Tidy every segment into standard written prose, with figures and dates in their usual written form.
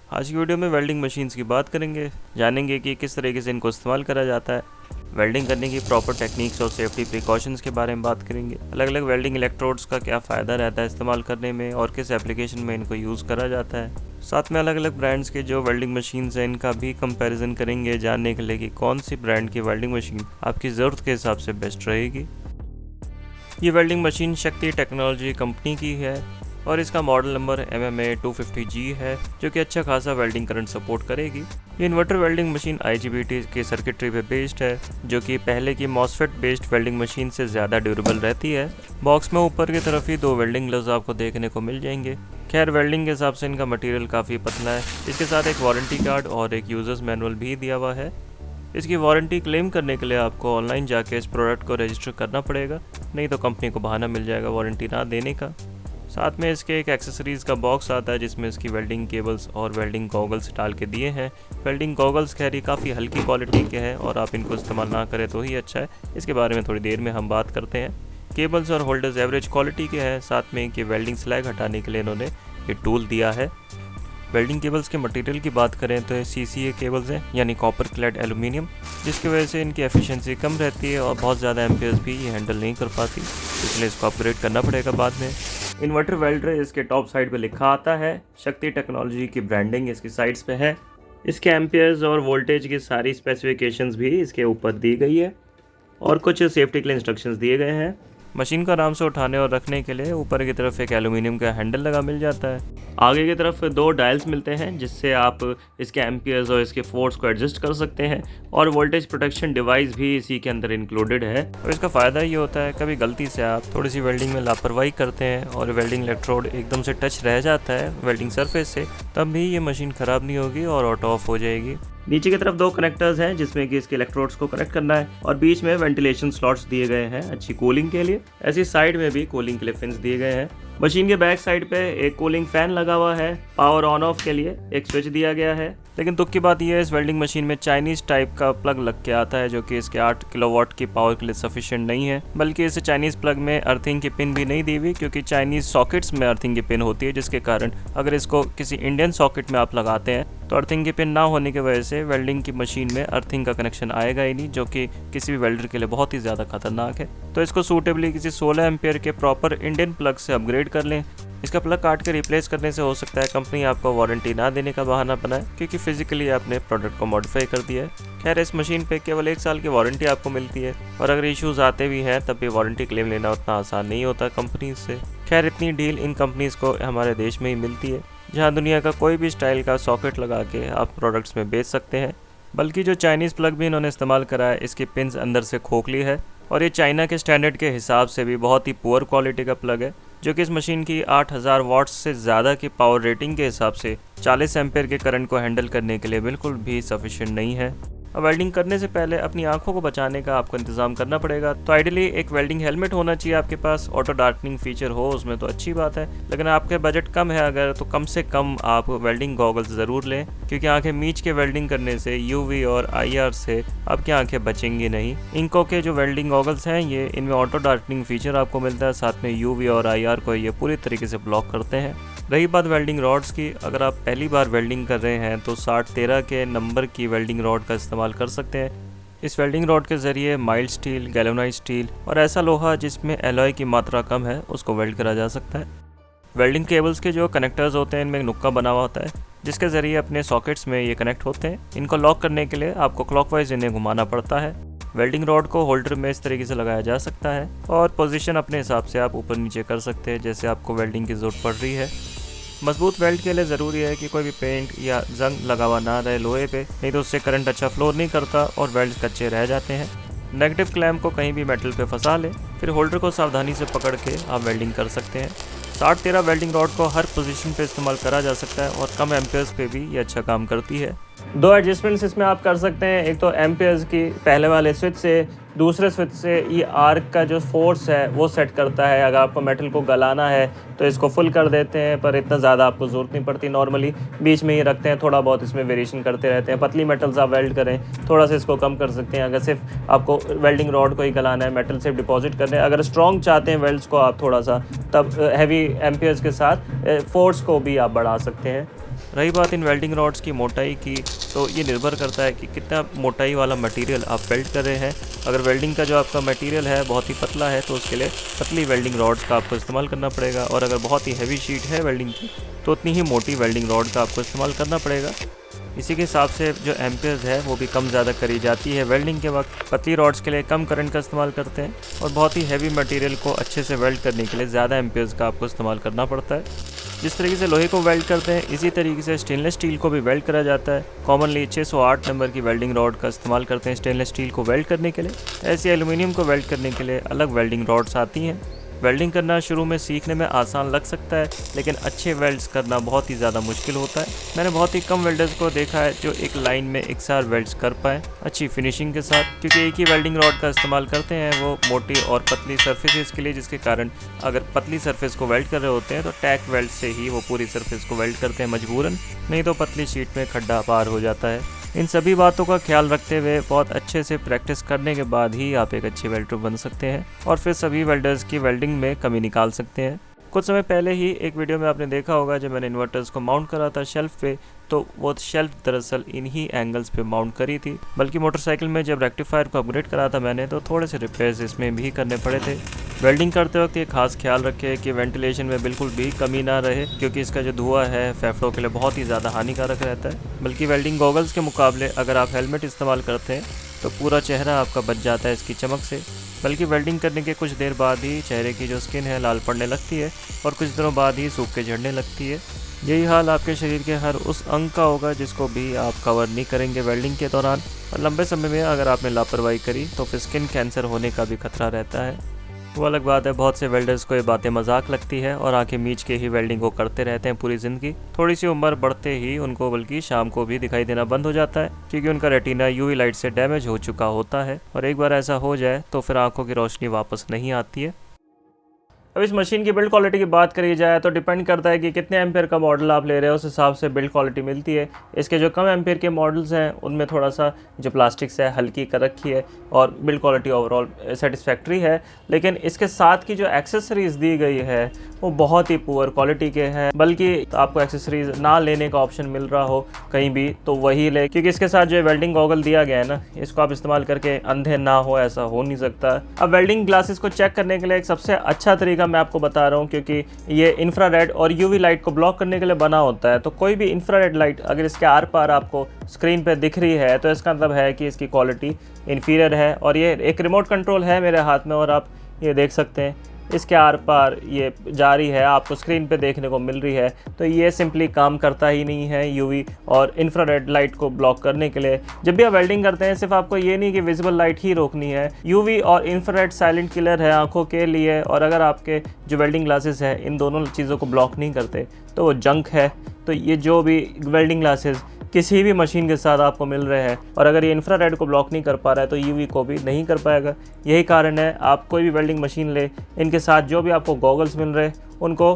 आज की वीडियो में वेल्डिंग मशीन्स की बात करेंगे, जानेंगे कि किस तरीके से इनको इस्तेमाल करा जाता है। वेल्डिंग करने की प्रॉपर टेक्निक्स और सेफ्टी प्रिकॉशंस के बारे में बात करेंगे। अलग अलग वेल्डिंग इलेक्ट्रोड्स का क्या फ़ायदा रहता है इस्तेमाल करने में और किस एप्लीकेशन में इनको यूज़ करा जाता है। साथ में अलग अलग ब्रांड्स के जो वेल्डिंग मशीन्स हैं इनका भी कंपैरिजन करेंगे, जानने के लिए कि कौन सी ब्रांड की वेल्डिंग मशीन आपकी ज़रूरत के हिसाब से बेस्ट रहेगी। ये वेल्डिंग मशीन शक्ति टेक्नोलॉजी कंपनी की है और इसका मॉडल नंबर MMA250G है, जो कि अच्छा खासा वेल्डिंग करंट सपोर्ट करेगी। ये इन्वर्टर वेल्डिंग मशीन IGBT के सर्किटरी पे बेस्ड है, जो कि पहले की मॉसफेट बेस्ड वेल्डिंग मशीन से ज़्यादा ड्यूरेबल रहती है। बॉक्स में ऊपर की तरफ ही 2 वेल्डिंग ग्लव्स आपको देखने को मिल जाएंगे। खैर, वेल्डिंग के हिसाब से इनका मटेरियल काफ़ी पतला है। इसके साथ एक वारंटी कार्ड और एक यूज़र्स मैनुअल भी दिया हुआ है। इसकी वारंटी क्लेम करने के लिए आपको ऑनलाइन जाके इस प्रोडक्ट को रजिस्टर करना पड़ेगा, नहीं तो कंपनी को बहाना मिल जाएगा वारंटी ना देने का। साथ में इसके एक एक्सेसरीज़ का बॉक्स आता है, जिसमें इसकी वेल्डिंग केबल्स और वेल्डिंग गॉगल्स डाल के दिए हैं। वेल्डिंग गॉगल्स खैर ये काफ़ी हल्की क्वालिटी के हैं और आप इनको इस्तेमाल ना करें तो ही अच्छा है। इसके बारे में थोड़ी देर में हम बात करते हैं। केबल्स और होल्डर्स एवरेज क्वालिटी के हैं। साथ में कि वेल्डिंग स्लैग हटाने के लिए इन्होंने ये टूल दिया है। वेल्डिंग केबल्स के मटेरियल की बात करें तो CCA केबल्स हैं, यानी कॉपर क्लैड एल्यूमिनियम, जिसकी वजह से इनकी एफिशिएंसी कम रहती है और बहुत ज़्यादा एम्पियर्स भी ये हैंडल नहीं कर पाती, इसलिए इसको अपग्रेड करना पड़ेगा बाद में। इन्वर्टर वेल्डर इसके टॉप साइड पे लिखा आता है। शक्ति टेक्नोलॉजी की ब्रांडिंग इसकी साइड्स पे है। इसके एम्पियर्स और वोल्टेज की सारी स्पेसिफिकेशंस भी इसके ऊपर दी गई है और कुछ सेफ्टी के लिए इंस्ट्रक्शंस दिए गए हैं। मशीन को आराम से उठाने और रखने के लिए ऊपर की तरफ एक एल्यूमिनियम का हैंडल लगा मिल जाता है। आगे की तरफ 2 डायल्स मिलते हैं, जिससे आप इसके एम्पियर्स और इसके फोर्स को एडजस्ट कर सकते हैं और वोल्टेज प्रोटेक्शन डिवाइस भी इसी के अंदर इंक्लूडेड है। और इसका फ़ायदा ये होता है, कभी गलती से आप थोड़ी सी वेल्डिंग में लापरवाही करते हैं और वेल्डिंग इलेक्ट्रोड एकदम से टच रह जाता है वेल्डिंग सरफेस से, तब भी ये मशीन ख़राब नहीं होगी और ऑटो ऑफ हो जाएगी। नीचे की तरफ 2 कनेक्टर्स हैं, जिसमें कि इसके इलेक्ट्रोड्स को कनेक्ट करना है और बीच में वेंटिलेशन स्लॉट्स दिए गए हैं अच्छी कूलिंग के लिए। ऐसी साइड में भी कूलिंग के लिए फिन्स दिए गए हैं। मशीन के बैक साइड पे एक कूलिंग फैन लगा हुआ है। पावर ऑन ऑफ के लिए एक स्विच दिया गया है। लेकिन दुख की बात यह है, इस वेल्डिंग मशीन में चाइनीज़ टाइप का प्लग लग के आता है, जो कि इसके 8 किलोवाट की पावर के लिए सफिशिएंट नहीं है। बल्कि इस चाइनीज़ प्लग में अर्थिंग की पिन भी नहीं दी हुई, क्योंकि चाइनीज़ सॉकेट्स में अर्थिंग की पिन होती है, जिसके कारण अगर इसको किसी इंडियन सॉकेट में आप लगाते हैं तो अर्थिंग की पिन ना होने की वजह से वेल्डिंग की मशीन में अर्थिंग का कनेक्शन आएगा ही नहीं, जो कि किसी भी वेल्डर के लिए बहुत ही ज़्यादा खतरनाक है। तो इसको सूटेबली किसी 16 एम्पियर के प्रॉपर इंडियन प्लग से अपग्रेड कर लें। इसका प्लग काट के रिप्लेस करने से हो सकता है कंपनी आपको वारंटी ना देने का बहाना बनाए, क्योंकि फिजिकली आपने प्रोडक्ट को मॉडिफाई कर दिया है। खैर, इस मशीन पे केवल 1 साल की वारंटी आपको मिलती है और अगर इश्यूज आते भी हैं तब भी वारंटी क्लेम लेना उतना आसान नहीं होता कंपनी से। खैर, इतनी डील इन कंपनीज़ को हमारे देश में ही मिलती है, जहाँ दुनिया का कोई भी स्टाइल का सॉकेट लगा के आप प्रोडक्ट्स में बेच सकते हैं। बल्कि जो चाइनीज़ प्लग भी इन्होंने इस्तेमाल करा है, इसकी पिन्स अंदर से खोखली है और ये चाइना के स्टैंडर्ड के हिसाब से भी बहुत ही पुअर क्वालिटी का प्लग है, जो कि इस मशीन की 8000 वाट्स से ज़्यादा की पावर रेटिंग के हिसाब से 40 एम्पेयर के करंट को हैंडल करने के लिए बिल्कुल भी सफिशिएंट नहीं है। अब वेल्डिंग करने से पहले अपनी आंखों को बचाने का आपको इंतजाम करना पड़ेगा, तो आइडियली एक वेल्डिंग हेलमेट होना चाहिए आपके पास। ऑटो डार्कनिंग फीचर हो उसमें तो अच्छी बात है, लेकिन आपके बजट कम है अगर, तो कम से कम आप वेल्डिंग गॉगल्स ज़रूर लें, क्योंकि आंखें मीच के वेल्डिंग करने से UV और IR से आपकी आंखें बचेंगी नहीं। इंको के जो वेल्डिंग गॉगल्स हैं ये इनमें ऑटो डार्कनिंग फीचर आपको मिलता है, साथ में UV और IR को ये पूरी तरीके से ब्लॉक करते हैं। रही बात वेल्डिंग रॉड्स की, अगर आप पहली बार वेल्डिंग कर रहे हैं तो 6013 के नंबर की वेल्डिंग रॉड का इस्तेमाल कर सकते हैं। इस वेल्डिंग रॉड के ज़रिए माइल्ड स्टील, गैल्वेनाइज्ड स्टील और ऐसा लोहा जिसमें एलॉय की मात्रा कम है उसको वेल्ड करा जा सकता है। वेल्डिंग केबल्स के जो कनेक्टर्स होते हैं इनमें एक नुक्का बना हुआ होता है, जिसके ज़रिए अपने सॉकेट्स में ये कनेक्ट होते हैं। इनको लॉक करने के लिए आपको क्लॉकवाइज इन्हें घुमाना पड़ता है। वेल्डिंग रॉड को होल्डर में इस तरीके से लगाया जा सकता है और पोजीशन अपने हिसाब से आप ऊपर नीचे कर सकते हैं, जैसे आपको वेल्डिंग की ज़रूरत पड़ रही है। मजबूत वेल्ड के लिए ज़रूरी है कि कोई भी पेंट या जंग लगा हुआ ना रहे लोहे पे, नहीं तो उससे करंट अच्छा फ्लो नहीं करता और वेल्ड्स कच्चे रह जाते हैं। नेगेटिव क्लैम्प को कहीं भी मेटल पे फंसा लें, फिर होल्डर को सावधानी से पकड़ के आप वेल्डिंग कर सकते हैं। 6013 वेल्डिंग रॉड को हर पोजीशन पे इस्तेमाल करा जा सकता है और कम एम्पियर्स पे भी ये अच्छा काम करती है। 2 एडजस्टमेंट्स इसमें आप कर सकते हैं, एक तो एम्पियर्स की पहले वाले स्विच से, दूसरे स्विच से ये आर्क का जो फोर्स है वो सेट करता है। अगर आपको मेटल को गलाना है तो इसको फुल कर देते हैं, पर इतना ज़्यादा आपको ज़रूरत नहीं पड़ती। नॉर्मली बीच में ही रखते हैं, थोड़ा बहुत इसमें वेरिएशन करते रहते हैं। पतली मेटल्स आप वेल्ड करें, थोड़ा सा इसको कम कर सकते हैं। अगर सिर्फ आपको वेल्डिंग रॉड को ही गलाना है, मेटल सिर्फ डिपॉजिट करना है, अगर स्ट्रॉन्ग चाहते हैं वेल्ड्स को आप थोड़ा सा, तब हैवी एम्पियर्स के साथ फोर्स को भी आप बढ़ा सकते हैं। रही बात इन वेल्डिंग रॉड्स की मोटाई की, तो ये निर्भर करता है कि कितना मोटाई वाला मटेरियल आप वेल्ड कर रहे हैं। अगर वेल्डिंग का जो आपका मटेरियल है बहुत ही पतला है तो उसके लिए पतली वेल्डिंग रॉड्स का आपको इस्तेमाल करना पड़ेगा, और अगर बहुत ही हैवी शीट है वेल्डिंग की तो उतनी ही मोटी वेल्डिंग रॉड का आपको इस्तेमाल करना पड़ेगा। इसी के हिसाब से जो एम्पेयर्स है वो भी कम ज़्यादा करी जाती है। वेल्डिंग के वक्त पतली रॉड्स के लिए कम करंट का इस्तेमाल करते हैं, और बहुत ही हैवी मटेरियल को अच्छे से वेल्ड करने के लिए ज़्यादा एम्पेयर्स का आपको इस्तेमाल करना पड़ता है। जिस तरीके से लोहे को वेल्ड करते हैं इसी तरीके से स्टेनलेस स्टील को भी वेल्ड करा जाता है। कॉमनली 608 नंबर की वेल्डिंग रॉड का इस्तेमाल करते हैं स्टेनलेस स्टील को वेल्ड करने के लिए। ऐसे एल्युमिनियम को वेल्ड करने के लिए अलग वेल्डिंग रॉड्स आती हैं। वेल्डिंग करना शुरू में सीखने में आसान लग सकता है, लेकिन अच्छे वेल्ड्स करना बहुत ही ज़्यादा मुश्किल होता है। मैंने बहुत ही कम वेल्डर्स को देखा है जो एक लाइन में एक साथ वेल्ड्स कर पाएँ अच्छी फिनिशिंग के साथ, क्योंकि एक ही वेल्डिंग रॉड का इस्तेमाल करते हैं वो मोटी और पतली सरफेसेस के लिए, जिसके कारण अगर पतली सरफेस को वेल्ड कर रहे होते हैं तो टैक वेल्ड से ही वो पूरी सरफेस को वेल्ड करते हैं मजबूरन, नहीं तो पतली शीट में खड्डा पार हो जाता है। इन सभी बातों का ख्याल रखते हुए बहुत अच्छे से प्रैक्टिस करने के बाद ही आप एक अच्छे वेल्डर बन सकते हैं, और फिर सभी वेल्डर्स की वेल्डिंग में कमी निकाल सकते हैं। कुछ समय पहले ही एक वीडियो में आपने देखा होगा जब मैंने इन्वर्टर्स को माउंट करा था शेल्फ पे, तो वो शेल्फ दरअसल इन्हीं एंगल्स पे माउंट करी थी। बल्कि मोटरसाइकिल में जब रेक्टिफायर को अपग्रेड करा था मैंने, तो थोड़े से रिपेयर्स इसमें भी करने पड़े थे। वेल्डिंग करते वक्त ये खास ख्याल रखें कि वेंटिलेशन में बिल्कुल भी कमी ना रहे, क्योंकि इसका जो धुआं है फेफड़ों के लिए बहुत ही ज़्यादा हानिकारक रहता है। बल्कि वेल्डिंग गॉगल्स के मुकाबले अगर आप हेलमेट इस्तेमाल करते हैं तो पूरा चेहरा आपका बच जाता है इसकी चमक से। बल्कि वेल्डिंग करने के कुछ देर बाद ही चेहरे की जो स्किन है लाल पड़ने लगती है, और कुछ दिनों बाद ही सूख के झड़ने लगती है। यही हाल आपके शरीर के हर उस अंग का होगा जिसको भी आप कवर नहीं करेंगे वेल्डिंग के दौरान, और लंबे समय में अगर आपने लापरवाही करी तो फिर स्किन कैंसर होने का भी खतरा रहता है। वो अलग बात है, बहुत से वेल्डर्स को ये बातें मजाक लगती है और आंखें मीच के ही वेल्डिंग को करते रहते हैं पूरी ज़िंदगी। थोड़ी सी उम्र बढ़ते ही उनको बल्कि शाम को भी दिखाई देना बंद हो जाता है, क्योंकि उनका रेटिना यूवी लाइट से डैमेज हो चुका होता है, और एक बार ऐसा हो जाए तो फिर आंखों की रोशनी वापस नहीं आती है। अब इस मशीन की बिल्ड क्वालिटी की बात करी जाए तो डिपेंड करता है कि कितने एम्पेयर का मॉडल आप ले रहे हो, उस हिसाब से बिल्ड क्वालिटी मिलती है। इसके जो कम एम्पेयर के मॉडल्स हैं उनमें थोड़ा सा जो प्लास्टिक्स है हल्की कर रखी है, और बिल्ड क्वालिटी ओवरऑल सेटिस्फैक्ट्री है। लेकिन इसके साथ की जो एक्सेसरीज़ दी गई है वो बहुत ही पुअर क्वालिटी के हैं, बल्कि आपको एक्सेसरीज ना लेने का ऑप्शन मिल रहा हो कहीं भी तो वही ले, क्योंकि इसके साथ जो वेल्डिंग गॉगल दिया गया है ना, इसको आप इस्तेमाल करके अंधे ना हो, ऐसा हो नहीं सकता। अब वेल्डिंग ग्लासेस को चेक करने के लिए एक सबसे अच्छा तरीका मैं आपको बता रहा हूँ, क्योंकि ये इंफ्रारेड और यूवी लाइट को ब्लॉक करने के लिए बना होता है। तो कोई भी इंफ्रारेड लाइट अगर इसके आर पार आपको स्क्रीन पे दिख रही है तो इसका मतलब है कि इसकी क्वालिटी इन्फीरियर है। और ये एक रिमोट कंट्रोल है मेरे हाथ में, और आप ये देख सकते हैं इसके आर पार ये जा रही है, आपको स्क्रीन पे देखने को मिल रही है। तो ये सिंपली काम करता ही नहीं है यूवी और इंफ्रारेड लाइट को ब्लॉक करने के लिए। जब भी आप वेल्डिंग करते हैं सिर्फ आपको ये नहीं कि विजिबल लाइट ही रोकनी है, यूवी और इंफ्रारेड साइलेंट किलर है आंखों के लिए। और अगर आपके जो वेल्डिंग ग्लासेस है इन दोनों चीज़ों को ब्लॉक नहीं करते तो वो जंक है। तो ये जो भी वेल्डिंग ग्लासेस किसी भी मशीन के साथ आपको मिल रहे हैं, और अगर ये इंफ्रारेड को ब्लॉक नहीं कर पा रहा है तो यूवी को भी नहीं कर पाएगा। यही कारण है आप कोई भी वेल्डिंग मशीन ले, इनके साथ जो भी आपको गॉगल्स मिल रहे हैं उनको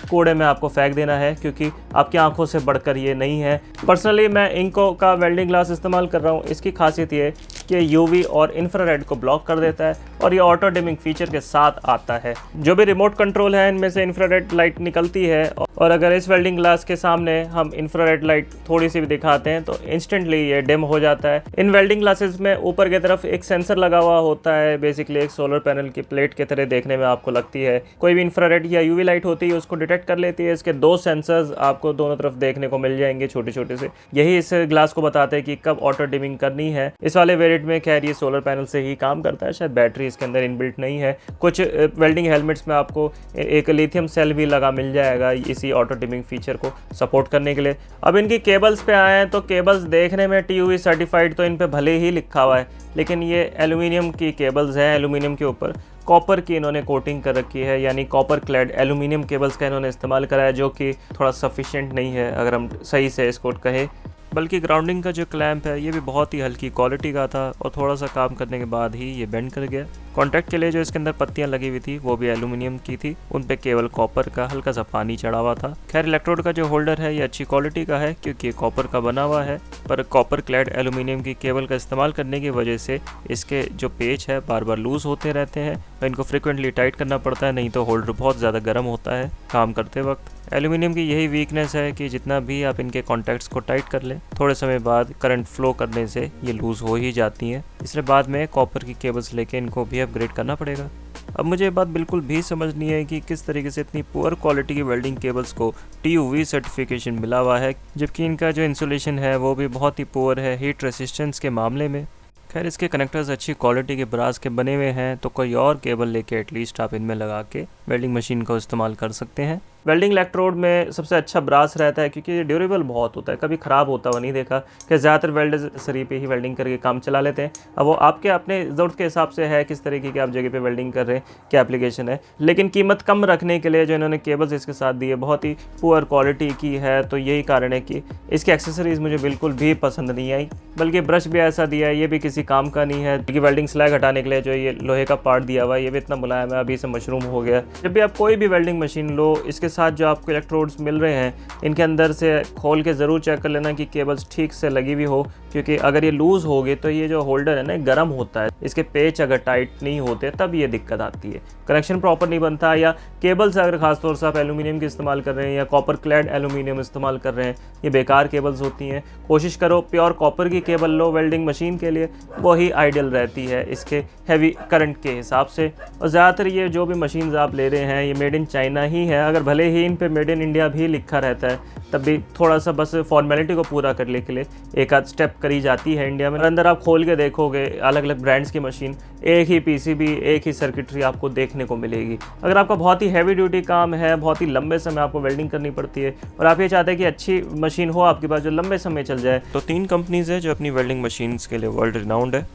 कूड़े में आपको फेंक देना है, क्योंकि आपकी आंखों से बढ़कर ये नहीं है। पर्सनली मैं इंको का वेल्डिंग ग्लास इस्तेमाल कर रहा हूँ। इसकी खासियत ये कि यूवी और इंफ्रारेड को ब्लॉक कर देता है, और ये ऑटो डिमिंग फीचर के साथ आता है। जो भी रिमोट कंट्रोल है इनमें से इंफ्रारेड लाइट निकलती है, और अगर इस वेल्डिंग ग्लास के सामने हम इंफ्रारेड लाइट थोड़ी सी भी दिखाते हैं तो इंस्टेंटली ये डिम हो जाता है। इन वेल्डिंग ग्लासेस में ऊपर की तरफ एक सेंसर लगा हुआ होता है, बेसिकली एक सोलर पैनल की प्लेट की तरह देखने में आपको लगती है। कोई भी इंफ्रारेड या यूवी लाइट होती है उसको डिटेक्ट कर लेती है। इसके 2 सेंसर्स आपको दोनों तरफ देखने को मिल जाएंगे छोटे छोटे से। यही इस ग्लास को बताते हैं कि कब ऑटो डिमिंग करनी है। इस वाले वेरिएंट में खैर ये सोलर पैनल से ही काम करता है, शायद बैटरी इसके अंदर इनबिल्ट नहीं है। कुछ वेल्डिंग हेलमेट्स में आपको एक लिथियम सेल भी लगा मिल जाएगा इसी ऑटो डिमिंग फीचर को सपोर्ट करने के लिए। अब इनकी केबल्स पे आए तो केबल्स देखने में TUV सर्टिफाइड तो इन पे भले ही लिखा हुआ है, लेकिन ये एल्यूमिनियम की केबल्स हैं। एल्यूमिनियम के ऊपर कॉपर की इन्होंने कोटिंग कर रखी है, यानी कॉपर क्लैड एल्यूमिनियम केबल्स का इन्होंने इस्तेमाल करा है, जो कि थोड़ा सफिशिएंट नहीं है अगर हम सही से इसको कहें। बल्कि ग्राउंडिंग का जो क्लैंप है ये भी बहुत ही हल्की क्वालिटी का था, और थोड़ा सा काम करने के बाद ही ये बेंड कर गया। कॉन्टैक्ट के लिए जो इसके अंदर पत्तियां लगी हुई थी वो भी एल्यूमिनियम की थी, उन पे केवल कॉपर का हल्का सा पानी चढ़ा हुआ था। खैर इलेक्ट्रोड का जो होल्डर है ये अच्छी क्वालिटी का है, क्योंकि ये कॉपर का बना हुआ है। पर कॉपर क्लैड एल्यूमिनियम की केबल का इस्तेमाल करने की वजह से इसके जो पेच है बार बार लूज़ होते रहते हैं और इनको फ्रिक्वेंटली टाइट करना पड़ता है, नहीं तो होल्डर बहुत ज़्यादा गर्म होता है काम करते वक्त। एल्यूमिनियम की यही वीकनेस है कि जितना भी आप इनके कॉन्टैक्ट्स को टाइट कर लें, थोड़े समय बाद करंट फ्लो करने से ये लूज़ हो ही जाती हैं, इसलिए बाद में कॉपर की केबल्स लेके इनको भी अपग्रेड करना पड़ेगा। अब मुझे ये बात बिल्कुल भी समझ नहीं है कि किस तरीके से इतनी पुअर क्वालिटी की वेल्डिंग केबल्स को TUV सर्टिफिकेशन मिला हुआ है, जबकि इनका जो इंसुलेशन है वो भी बहुत ही पुअर है हीट रेसिस्टेंस के मामले में। खैर, इसके कनेक्टर्स अच्छी क्वालिटी के ब्रास के बने हुए हैं, तो कोई और केबल लेके एटलीस्ट आप इनमें लगा के वेल्डिंग मशीन को इस्तेमाल कर सकते हैं। वेल्डिंग इलेक्ट्रोड में सबसे अच्छा ब्रास रहता है क्योंकि ये ड्यूरेबल बहुत होता है, कभी ख़राब होता हुआ नहीं देखा कि ज़्यादातर वेल्डर सरी पे ही वेल्डिंग करके काम चला लेते हैं। अब वो आपके अपने ज़रूरत के हिसाब से है किस तरीके की आप जगह पे वेल्डिंग कर रहे हैं, क्या एप्लीकेशन है, लेकिन कीमत कम रखने के लिए जो इन्होंने केबल्स इसके साथ दी है बहुत ही पुअर क्वालिटी की है, तो यही कारण है कि इसकी एक्सेसरीज़ मुझे बिल्कुल भी पसंद नहीं आई। बल्कि ब्रश भी ऐसा दिया है, ये भी किसी काम का नहीं है, क्योंकि वेल्डिंग स्लैग हटाने के लिए जो ये लोहे का पार्ट दिया हुआ है ये भी इतना मुलायम है, अभी से मशरूम हो गया। जब भी आप कोई भी वेल्डिंग मशीन लो, इसके साथ जो आपको इलेक्ट्रोड्स मिल रहे हैं इनके अंदर से खोल के ज़रूर चेक कर लेना कि केबल्स ठीक से लगी हुई हो, क्योंकि अगर ये लूज़ होगी तो ये जो होल्डर है ना गर्म होता है, इसके पेच अगर टाइट नहीं होते तब ये दिक्कत आती है, कनेक्शन प्रॉपर नहीं बनता, या केबल्स अगर खासतौर से आप एल्यूमिनियम की इस्तेमाल कर रहे हैं या कॉपर क्लैड एल्यूमिनियम इस्तेमाल कर रहे हैं, ये बेकार केबल्स होती हैं। कोशिश करो प्योर कॉपर की केबल लो वेल्डिंग मशीन के लिए, वही आइडियल रहती है इसके हैवी करंट के हिसाब से। और ज़्यादातर ये जो भी मशीन्स आप ले रहे हैं ये मेड इन चाइना ही है, अगर भले ही इन पे मेड इन इंडिया भी लिखा रहता है तब भी थोड़ा सा बस फॉर्मेलिटी को पूरा करने के लिए एक आध स्टेप करी जाती है इंडिया में। अंदर आप खोल के देखोगे अलग अलग ब्रांड्स की मशीन, एक ही PCB एक ही सर्किटरी आपको देखने को मिलेगी। अगर आपका बहुत ही हैवी ड्यूटी काम है, बहुत ही लंबे समय आपको वेल्डिंग करनी पड़ती है और आप ये चाहते हैं कि अच्छी मशीन हो आपके पास जो लंबे समय चल जाए, तो 3 कंपनीज है जो अपनी वेल्डिंग मशीन्स के लिए वर्ल्ड रिनाउंड है।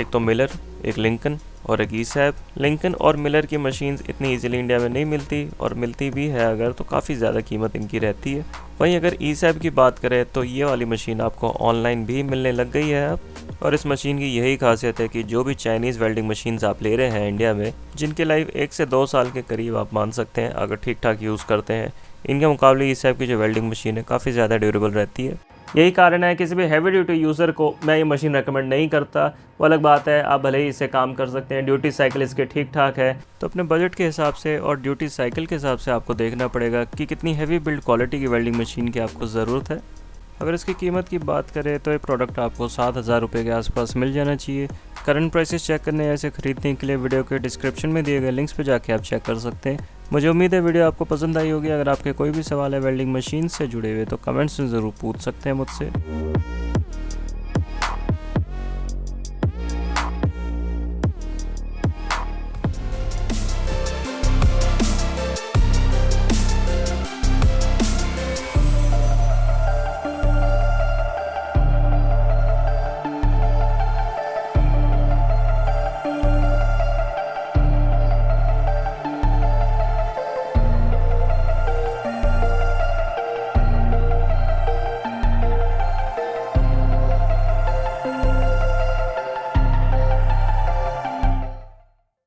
एक तो मिलर, एक लिंकन और एक ईसैब। लिंकन और मिलर की मशीन्स इतनी इजीली इंडिया में नहीं मिलती, और मिलती भी है अगर तो काफ़ी ज़्यादा कीमत इनकी रहती है। वहीं अगर ईसैब की बात करें तो ये वाली मशीन आपको ऑनलाइन भी मिलने लग गई है अब, और इस मशीन की यही खासियत है कि जो भी चाइनीज़ वेल्डिंग मशीन्स आप ले रहे हैं इंडिया में, जिनकी लाइफ 1 से 2 साल के करीब आप मान सकते हैं अगर ठीक ठाक यूज़ करते हैं, इनके मुकाबले ईसैब की जो वेल्डिंग मशीन है काफ़ी ज़्यादा ड्यूरेबल रहती है। यही कारण है किसी भी हैवी ड्यूटी यूज़र को मैं ये मशीन रेकमेंड नहीं करता। वो अलग बात है आप भले ही इससे काम कर सकते हैं, ड्यूटी साइकिल इसके ठीक ठाक है, तो अपने बजट के हिसाब से और ड्यूटी साइकिल के हिसाब से आपको देखना पड़ेगा कि कितनी हैवी बिल्ड क्वालिटी की वेल्डिंग मशीन की आपको ज़रूरत है। अगर इसकी कीमत की बात करें तो ये प्रोडक्ट आपको 7,000 रुपये के आसपास मिल जाना चाहिए। करंट प्राइसेस चेक करने या इसे खरीदने के लिए वीडियो के डिस्क्रिप्शन में दिए गए लिंक्स पर जाके आप चेक कर सकते हैं। मुझे उम्मीद है वीडियो आपको पसंद आई होगी। अगर आपके कोई भी सवाल है वेल्डिंग मशीन से जुड़े हुए तो कमेंट्स में ज़रूर पूछ सकते हैं मुझसे।